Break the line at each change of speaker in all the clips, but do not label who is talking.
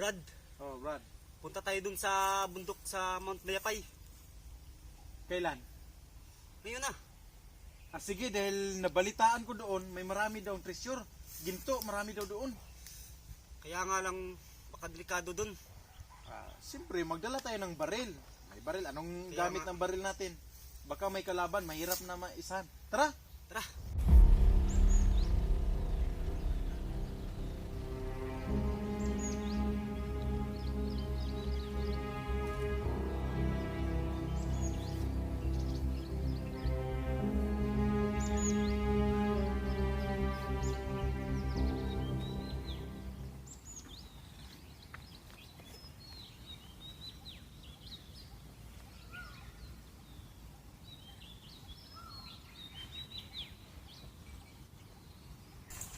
Brad,
Oh, Brad.
punta tayo dun sa bundok sa Mount Mayapay.
Kailan?
Ngayon na.
Sige, dahil nabalitaan ko doon, may marami daw treasure. Ginto, marami daw doon.
Kaya nga lang delikado dun.
Siyempre, magdala tayo ng baril. May baril. Anong
Kaya
gamit
nga.
ng baril natin? Baka may kalaban, mahirap na maisahan. Tara!
Tara.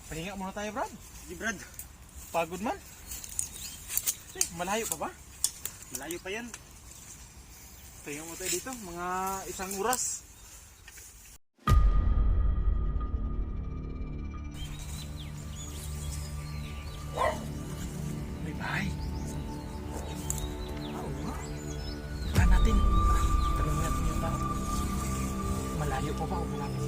Pahinga muna tayo, Brad.
Sige Brad,
Pagod man. Malayo pa ba?
malayo pa yan.
Pahinga muna tayo dito, mga isang oras. May bahay. Oo nga. Tara natin. Tanong natin yung tao. Malayo pa ba o malapit?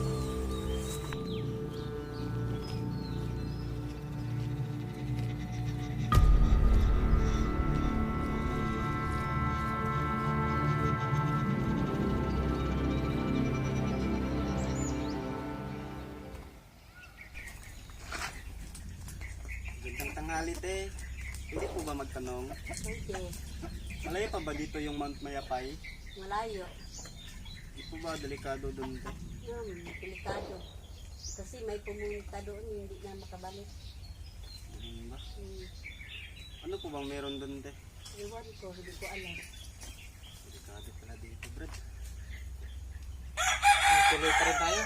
Gandang tanghali te. Hindi po ba magtanong?
Hindi,
Malayo pa ba dito yung Mount Mayapay?
malayo.
Hindi po ba delikado dun te?
Delikado. Kasi may pumunta doon, hindi na makabalik.
Ano ba?
Hmm,
Ano po bang meron dun te?
Iwan ko, hindi ko alam.
Delikado pala dito Brad.
Tuloy pa rin tayo.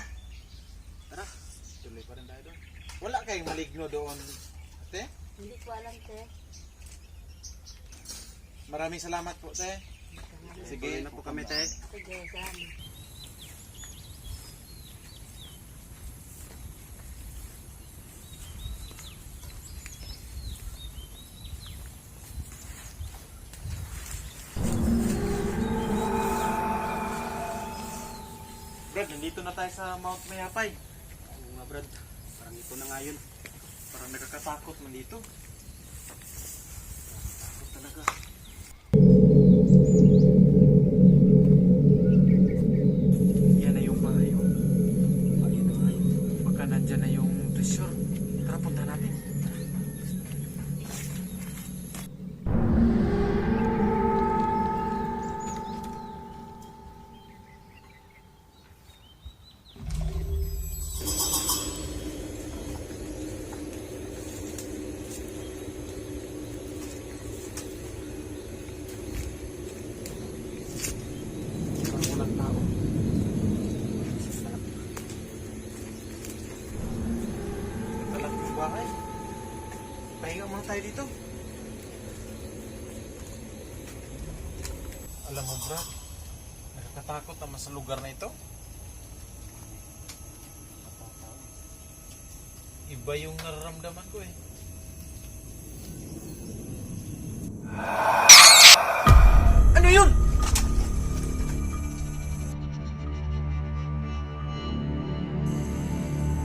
Tara.
Tuloy pa rin tayo doon. Wala kayong maligno doon, ate?
Hindi ko alam, te.
Maraming salamat po, te.
Sige na po kami te.
Sige, salamat.
Brad, nandito na tayo sa Mount Mayapay.
Oo nga Brad, parang ito na nga yun.
Parang nakakatakot man dito. Takot talaga. Yan na yung bahay. Oh.
Ayun na nga yun.
Baka nandyan na yung treasure. Tara, punta natin. Parang walang tao. Ito lang yung bahay. Pahinga muna tayo dito. Alam mo, Brad, nakakatakot naman sa lugar na ito. Iba yung nararamdaman ko eh. Ano yun?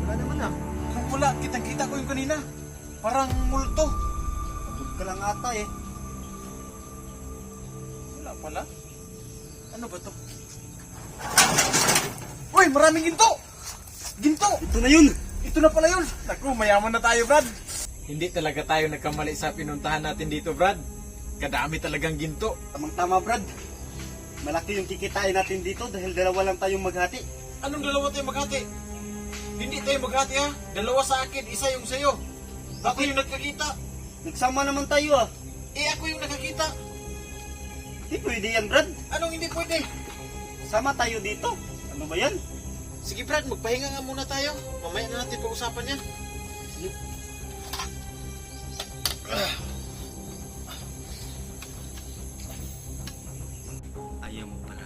Wala naman ah.
Wala, kitang-kita ko yung kanina. Parang multo.
Pagod ka lang ata eh.
Wala pala. Ano ba to? Uy, maraming ginto! Ginto!
Ito na yun!
Ito na pala yun! Naku, mayaman na tayo, Brad. Hindi talaga tayo nagkamali sa pinuntahan natin dito, Brad. Kadami talagang ginto.
Tamang-tama Brad. Malaki yung kikitain natin dito dahil dalawa lang tayong maghati.
Anong dalawa tayo maghati? Hindi tayo maghati, ha? Dalawa sa akin, isa yung sa'yo. Ako yung nagkakita.
Nagsama naman tayo ah.
Ako yung nakakita.
Hindi pwede yan Brad.
Anong hindi pwede?
Sama tayo dito. Ano ba yan?
Sige, Brad, magpahinga nga muna tayo. Mamaya na natin pag-usapan yan.
Ayaw mo pala